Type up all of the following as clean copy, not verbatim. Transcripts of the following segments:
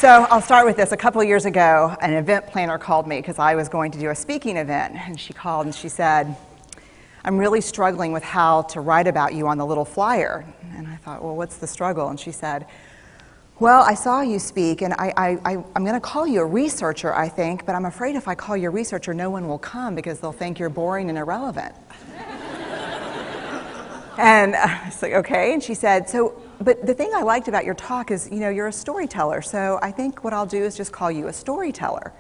So I'll start with this. A couple of years ago, an event planner called me because I was going to do a speaking event. And she called and she said, I'm really struggling with how to write about you on the little flyer. And I thought, well, what's the struggle? And she said, well, I saw you speak, and I'm going to call you a researcher, I think, but I'm afraid if I call you a researcher, no one will come because they'll think you're boring and irrelevant. And I was like, okay. And she said, but the thing I liked about your talk is, you're a storyteller, so I think what I'll do is just call you a storyteller.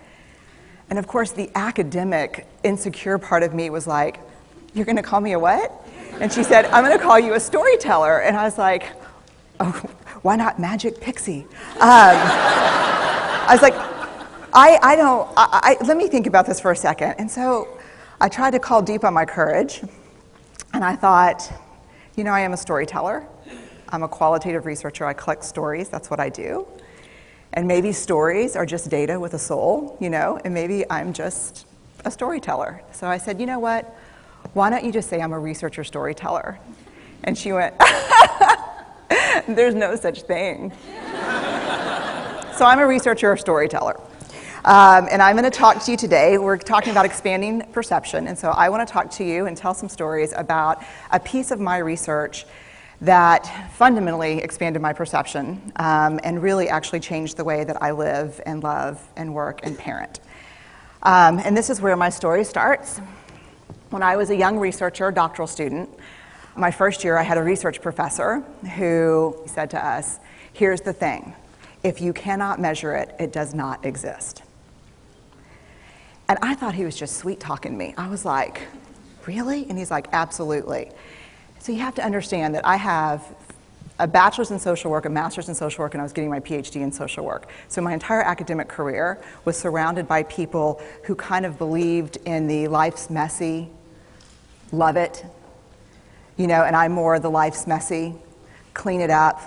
And of course, the academic, insecure part of me was like, you're going to call me a what? And she said, I'm going to call you a storyteller. And I was like, oh, why not Magic Pixie? I was like, let me think about this for a second. And so I tried to call deep on my courage, and I thought, I am a storyteller. I'm a qualitative researcher. I collect stories. That's what I do. And maybe stories are just data with a soul, and maybe I'm just a storyteller. So I said, you know what? Why don't you just say I'm a researcher storyteller? And she went, there's no such thing. So I'm a researcher storyteller. And I'm going to talk to you today. We're talking about expanding perception. And so I want to talk to you and tell some stories about a piece of my research that fundamentally expanded my perception and really actually changed the way that I live and love and work and parent. And this is where my story starts. When I was a young researcher, doctoral student, my first year I had a research professor who said to us, here's the thing, if you cannot measure it, it does not exist. And I thought he was just sweet-talking me. I was like, really? And he's like, absolutely. So you have to understand that I have a bachelor's in social work, a master's in social work, and I was getting my PhD in social work. So my entire academic career was surrounded by people who kind of believed in the life's messy, love it, and I'm more the life's messy, clean it up,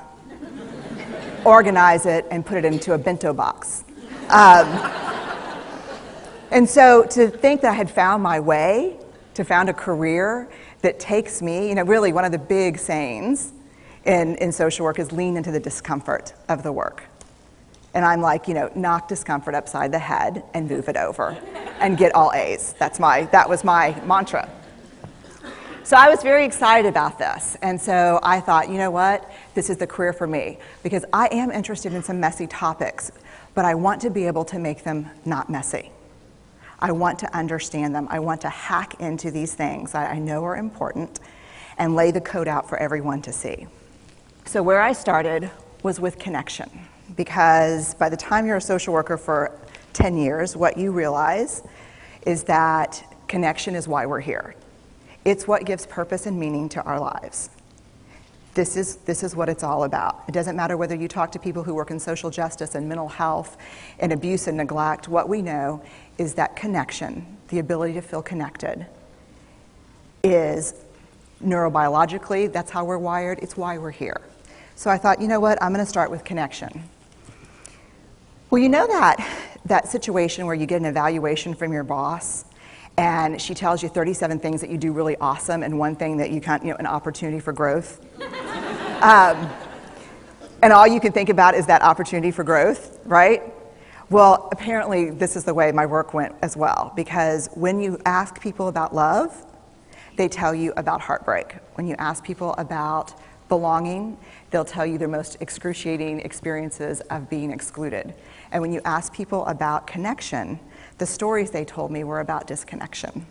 organize it, and put it into a bento box. And so to think that I had found my way, to found a career that takes me, really one of the big sayings in social work is lean into the discomfort of the work. And I'm like, knock discomfort upside the head and move it over and get all A's. That was my mantra. So I was very excited about this. And so I thought, you know what? This is the career for me because I am interested in some messy topics, but I want to be able to make them not messy. I want to understand them. I want to hack into these things that I know are important and lay the code out for everyone to see. So where I started was with connection, because by the time you're a social worker for 10 years, what you realize is that connection is why we're here. It's what gives purpose and meaning to our lives. This is what it's all about. It doesn't matter whether you talk to people who work in social justice and mental health and abuse and neglect. What we know is that connection, the ability to feel connected, is neurobiologically, that's how we're wired, it's why we're here. So I thought, you know what, I'm going to start with connection. Well, that situation where you get an evaluation from your boss and she tells you 37 things that you do really awesome and one thing that you can't, an opportunity for growth. And all you can think about is that opportunity for growth, right? Well, apparently this is the way my work went as well, because when you ask people about love, they tell you about heartbreak. When you ask people about belonging, they'll tell you their most excruciating experiences of being excluded. And when you ask people about connection, the stories they told me were about disconnection.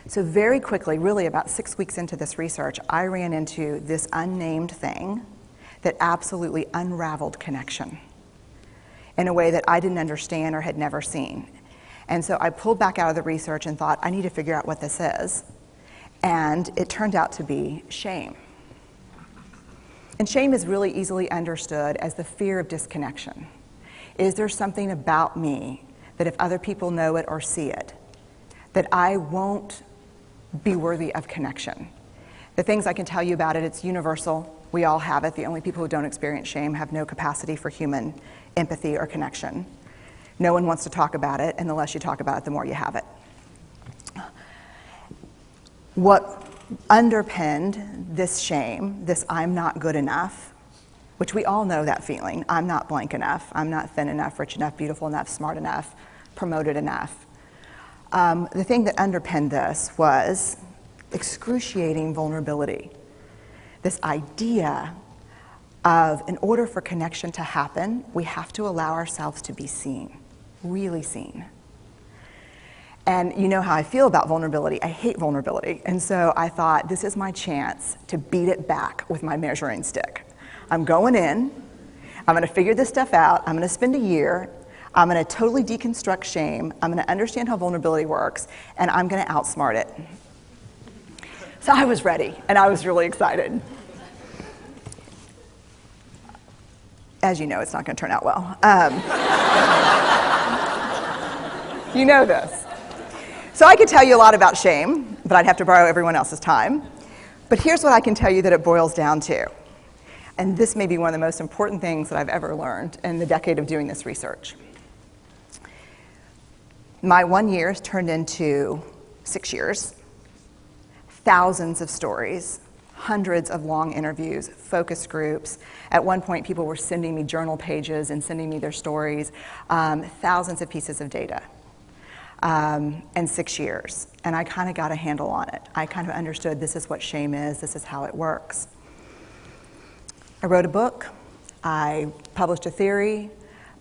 So very quickly, really about 6 weeks into this research, I ran into this unnamed thing that absolutely unraveled connection in a way that I didn't understand or had never seen. And so I pulled back out of the research and thought, I need to figure out what this is. And it turned out to be shame. And shame is really easily understood as the fear of disconnection. Is there something about me that if other people know it or see it, that I won't be worthy of connection? The things I can tell you about it, it's universal. We all have it. The only people who don't experience shame have no capacity for human empathy or connection. No one wants to talk about it, and the less you talk about it, the more you have it. What underpinned this shame, this I'm not good enough, which we all know that feeling. I'm not blank enough. I'm not thin enough, rich enough, beautiful enough, smart enough, promoted enough. The thing that underpinned this was excruciating vulnerability. This idea of, in order for connection to happen, we have to allow ourselves to be seen, really seen. And you know how I feel about vulnerability. I hate vulnerability. And so I thought, this is my chance to beat it back with my measuring stick. I'm going in, I'm going to figure this stuff out, I'm going to spend a year, I'm going to totally deconstruct shame, I'm going to understand how vulnerability works, and I'm going to outsmart it. So I was ready, and I was really excited. As you know, it's not going to turn out well. You know this. So I could tell you a lot about shame, but I'd have to borrow everyone else's time. But here's what I can tell you that it boils down to. And this may be one of the most important things that I've ever learned in the decade of doing this research. My 1 year has turned into 6 years, thousands of stories, hundreds of long interviews, focus groups. At one point, people were sending me journal pages and sending me their stories, thousands of pieces of data, and 6 years. And I kind of got a handle on it. I kind of understood this is what shame is, this is how it works. I wrote a book, I published a theory,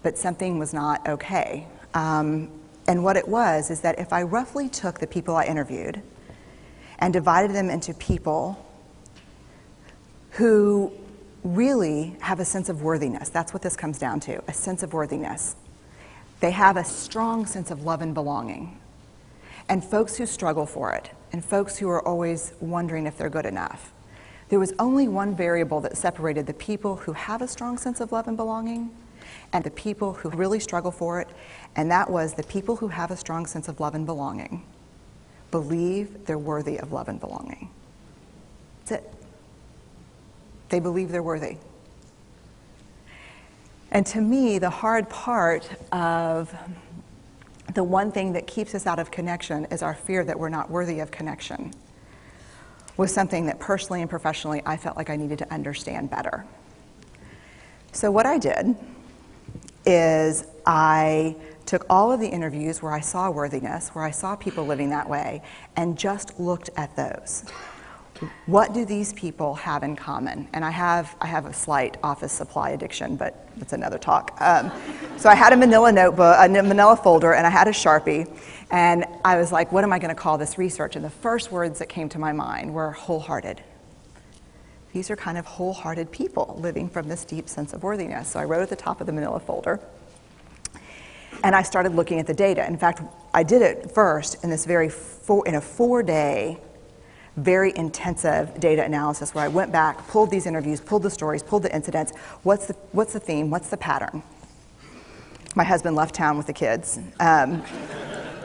but something was not okay. And what it was is that if I roughly took the people I interviewed and divided them into people who really have a sense of worthiness, that's what this comes down to, a sense of worthiness. They have a strong sense of love and belonging. And folks who struggle for it, and folks who are always wondering if they're good enough. There was only one variable that separated the people who have a strong sense of love and belonging and the people who really struggle for it, and that was the people who have a strong sense of love and belonging believe they're worthy of love and belonging. That's it. They believe they're worthy. And to me, the hard part of the one thing that keeps us out of connection is our fear that we're not worthy of connection, was something that personally and professionally I felt like I needed to understand better. So what I did is I took all of the interviews where I saw worthiness, where I saw people living that way, and just looked at those. What do these people have in common? And I have a slight office supply addiction, but that's another talk. So I had a manila notebook, a manila folder, and I had a Sharpie, and I was like, what am I going to call this research? And the first words that came to my mind were wholehearted. These are kind of wholehearted people living from this deep sense of worthiness. So I wrote at the top of the manila folder, and I started looking at the data. In fact, I did it first in this in a 4-day, very intensive data analysis where I went back, pulled these interviews, pulled the stories, pulled the incidents. What's the theme? What's the pattern? My husband left town with the kids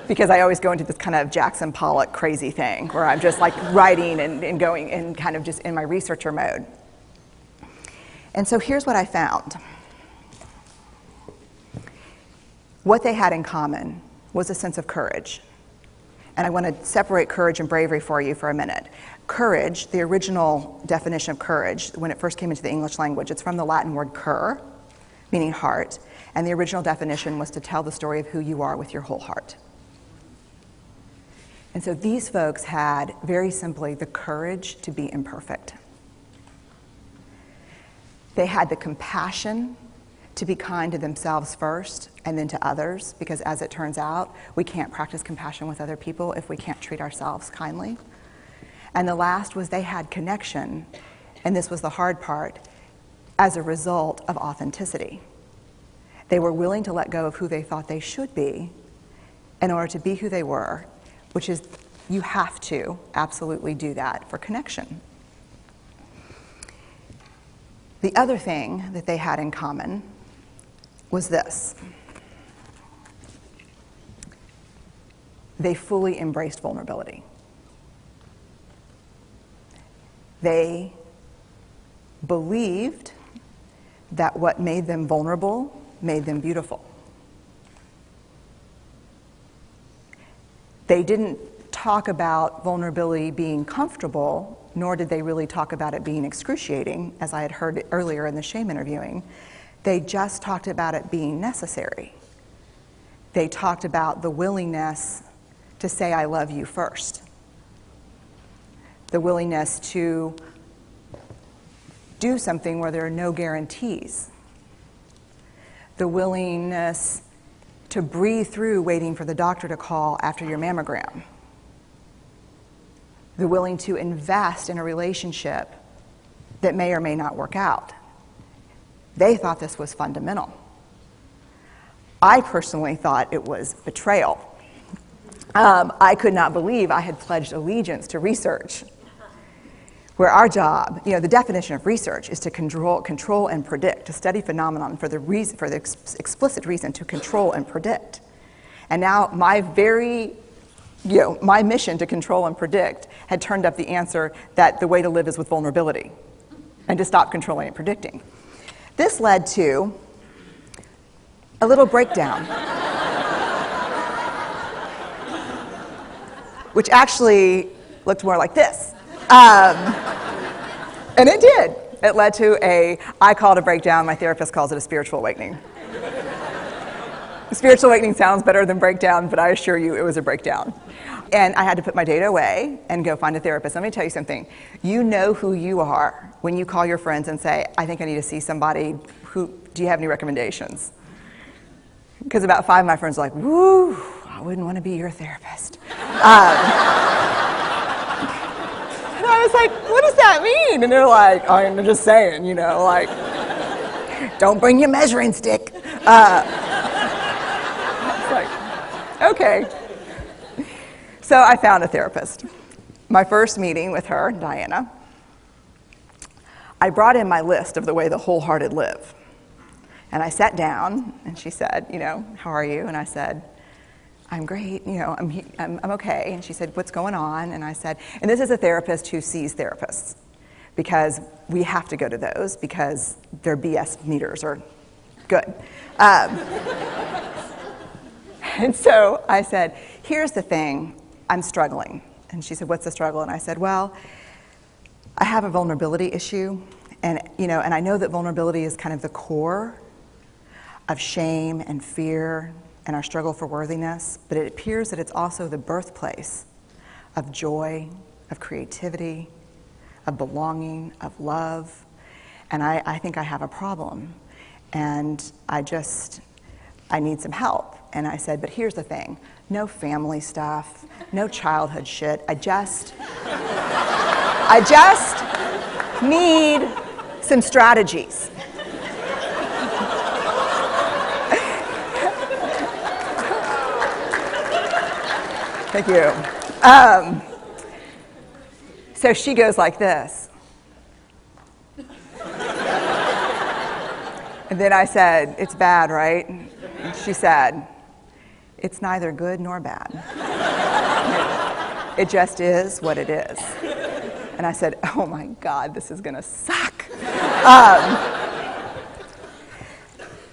because I always go into this kind of Jackson Pollock crazy thing where I'm just like writing and going and kind of just in my researcher mode. And so here's what I found. What they had in common was a sense of courage. And I want to separate courage and bravery for you for a minute. Courage, the original definition of courage, when it first came into the English language, it's from the Latin word cur, meaning heart. And the original definition was to tell the story of who you are with your whole heart. And so these folks had, very simply, the courage to be imperfect. They had the compassion to be kind to themselves first and then to others, because as it turns out, we can't practice compassion with other people if we can't treat ourselves kindly. And the last was they had connection, and this was the hard part, as a result of authenticity. They were willing to let go of who they thought they should be in order to be who they were, which is, you have to absolutely do that for connection. The other thing that they had in common was this. They fully embraced vulnerability. They believed that what made them vulnerable made them beautiful. They didn't talk about vulnerability being comfortable, nor did they really talk about it being excruciating, as I had heard earlier in the shame interviewing. They just talked about it being necessary. They talked about the willingness to say I love you first. The willingness to do something where there are no guarantees. The willingness to breathe through waiting for the doctor to call after your mammogram. The willing to invest in a relationship that may or may not work out. They thought this was fundamental. I personally thought it was betrayal. I could not believe I had pledged allegiance to research, where our job, the definition of research is to control and predict, to study phenomenon for the explicit reason to control and predict. And now my mission to control and predict had turned up the answer that the way to live is with vulnerability and to stop controlling and predicting. This led to a little breakdown, which actually looked more like this. And it did. It led to I call it a breakdown, my therapist calls it a spiritual awakening. Spiritual awakening sounds better than breakdown, but I assure you it was a breakdown. And I had to put my data away and go find a therapist. Let me tell you something. You know who you are when you call your friends and say, I think I need to see somebody. Do you have any recommendations? Because about 5 of my friends are like, woo, I wouldn't want to be your therapist. And I was like, what does that mean? And they're like, I'm just saying, don't bring your measuring stick. It's like, okay. So I found a therapist. My first meeting with her, Diana, I brought in my list of the way the wholehearted live. And I sat down, and she said, how are you? And I said, I'm great, I'm okay. And she said, what's going on? And I said, and this is a therapist who sees therapists, because we have to go to those because their BS meters are good. And so I said, here's the thing, I'm struggling. And she said, what's the struggle? And I said, well, I have a vulnerability issue, and I know that vulnerability is kind of the core of shame and fear and our struggle for worthiness, but it appears that it's also the birthplace of joy, of creativity, of belonging, of love, and I think I have a problem, and I need some help. And I said, but here's the thing, no family stuff, no childhood shit, I just need some strategies. Thank you. So she goes like this. And then I said, it's bad, right? And she said, it's neither good nor bad. It just is what it is. And I said, oh my God, this is gonna suck.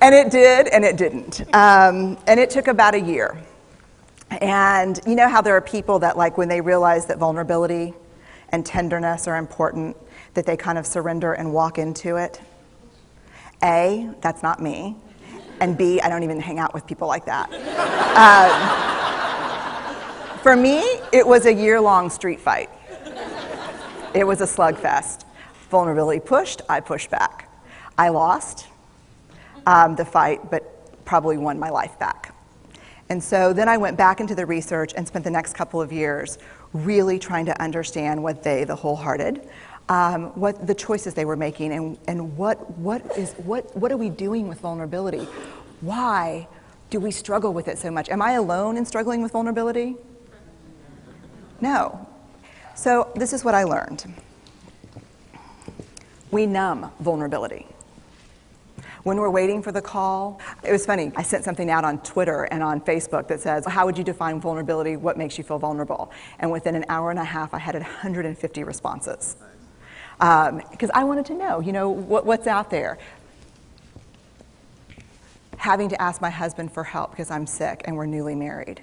And it did, and it didn't. And it took about a year. And you know how there are people that, like, when they realize that vulnerability and tenderness are important, that they kind of surrender and walk into it? A, that's not me. And B, I don't even hang out with people like that. For me, it was a year-long street fight. It was a slugfest. Vulnerability pushed, I pushed back. I lost the fight, but probably won my life back. And so then I went back into the research and spent the next couple of years really trying to understand what the wholehearted, what the choices they were making, and what are we doing with vulnerability? Why do we struggle with it so much? Am I alone in struggling with vulnerability? No. So this is what I learned. We numb vulnerability. When we're waiting for the call, it was funny, I sent something out on Twitter and on Facebook that says, how would you define vulnerability? What makes you feel vulnerable? And within an hour and a half, I had 150 responses. Because I wanted to know, what's out there. Having to ask my husband for help because I'm sick and we're newly married.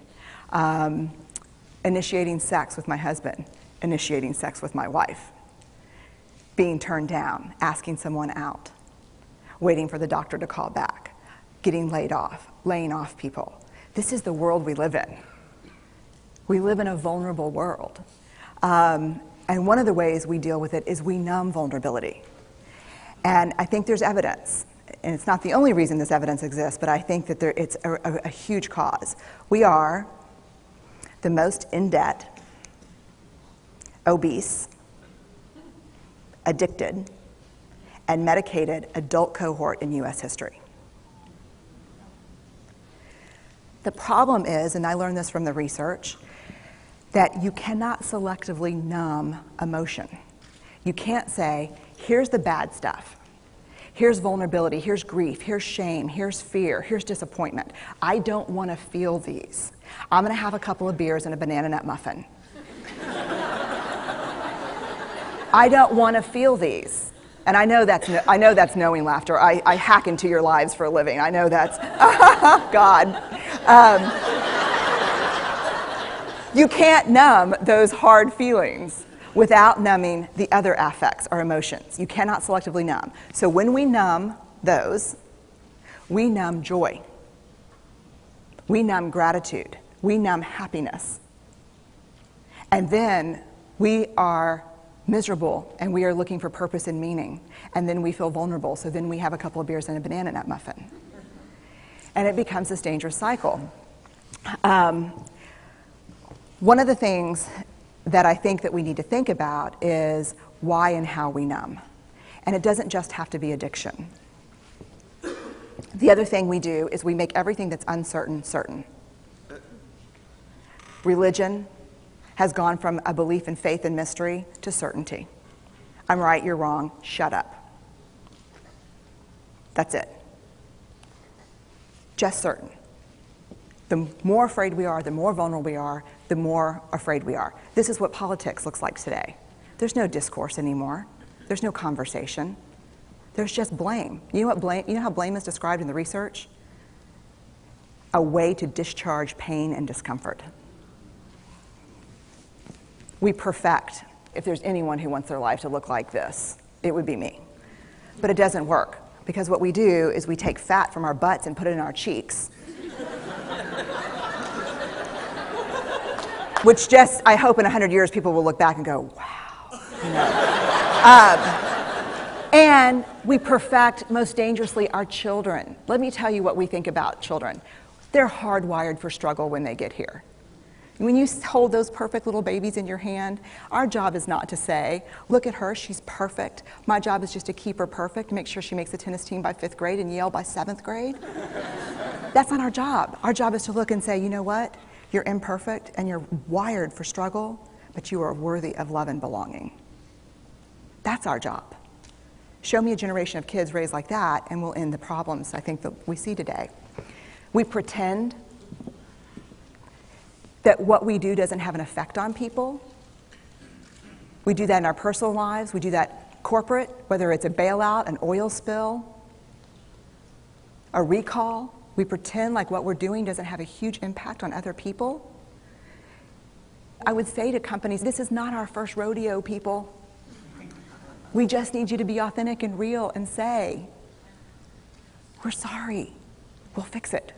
initiating sex with my husband, initiating sex with my wife, being turned down, asking someone out, waiting for the doctor to call back, getting laid off, laying off people. This is the world we live in. We live in a vulnerable world. And one of the ways we deal with it is we numb vulnerability. And I think there's evidence, and it's not the only reason this evidence exists, but I think that it's a huge cause. We are the most in debt, obese, addicted, and medicated adult cohort in US history. The problem is, and I learned this from the research, that you cannot selectively numb emotion. You can't say, here's the bad stuff. Here's vulnerability, here's grief, here's shame, here's fear, here's disappointment. I don't want to feel these. I'm going to have a couple of beers and a banana nut muffin. I don't want to feel these. And I know that's knowing laughter. I hack into your lives for a living. I know that's, God. You can't numb those hard feelings without numbing the other affects or emotions. You cannot selectively numb. So when we numb those, we numb joy. We numb gratitude. We numb happiness. And then we are miserable and we are looking for purpose and meaning. And then we feel vulnerable. So then we have a couple of beers and a banana nut muffin. And it becomes this dangerous cycle. One of the things that I think that we need to think about is why and how we numb. And it doesn't just have to be addiction. The other thing we do is we make everything that's uncertain certain. Religion has gone from a belief in faith and mystery to certainty. I'm right, you're wrong, shut up. That's it. Just certain. The more afraid we are, the more vulnerable we are, the more afraid we are. This is what politics looks like today. There's no discourse anymore. There's no conversation. There's just blame. You know how blame is described in the research? A way to discharge pain and discomfort. We perfect. If there's anyone who wants their life to look like this, it would be me. But it doesn't work, because what we do is we take fat from our butts and put it in our cheeks. Which just, I hope in 100 years people will look back and go, wow. You know? And we perfect, most dangerously, our children. Let me tell you what we think about children. They're hardwired for struggle when they get here. When you hold those perfect little babies in your hand, our job is not to say, look at her, she's perfect. My job is just to keep her perfect, make sure she makes the tennis team by 5th grade and Yale by 7th grade. That's not our job. Our job is to look and say, you know what? You're imperfect and you're wired for struggle, but you are worthy of love and belonging. That's our job. Show me a generation of kids raised like that and we'll end the problems I think that we see today. We pretend that what we do doesn't have an effect on people. We do that in our personal lives. We do that corporate, whether it's a bailout, an oil spill, a recall. We pretend like what we're doing doesn't have a huge impact on other people. I would say to companies, this is not our first rodeo, people. We just need you to be authentic and real and say, we're sorry, we'll fix it.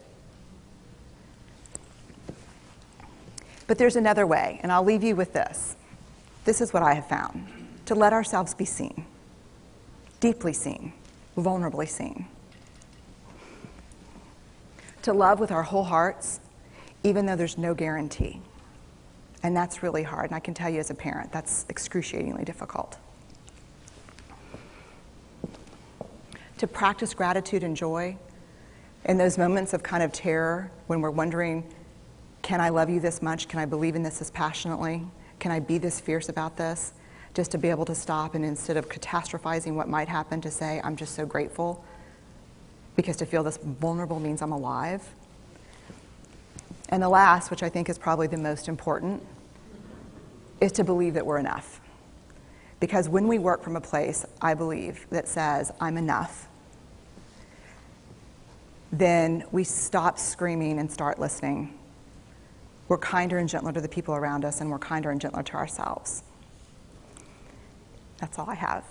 But there's another way, and I'll leave you with this. This is what I have found. To let ourselves be seen, deeply seen, vulnerably seen. To love with our whole hearts, even though there's no guarantee. And that's really hard, and I can tell you as a parent, that's excruciatingly difficult. To practice gratitude and joy in those moments of kind of terror when we're wondering, can I love you this much? Can I believe in this as passionately? Can I be this fierce about this? Just to be able to stop and instead of catastrophizing what might happen, to say, I'm just so grateful. Because to feel this vulnerable means I'm alive. And the last, which I think is probably the most important, is to believe that we're enough. Because when we work from a place, I believe, that says, I'm enough, then we stop screaming and start listening. we're kinder and gentler to the people around us, and we're kinder and gentler to ourselves. That's all I have.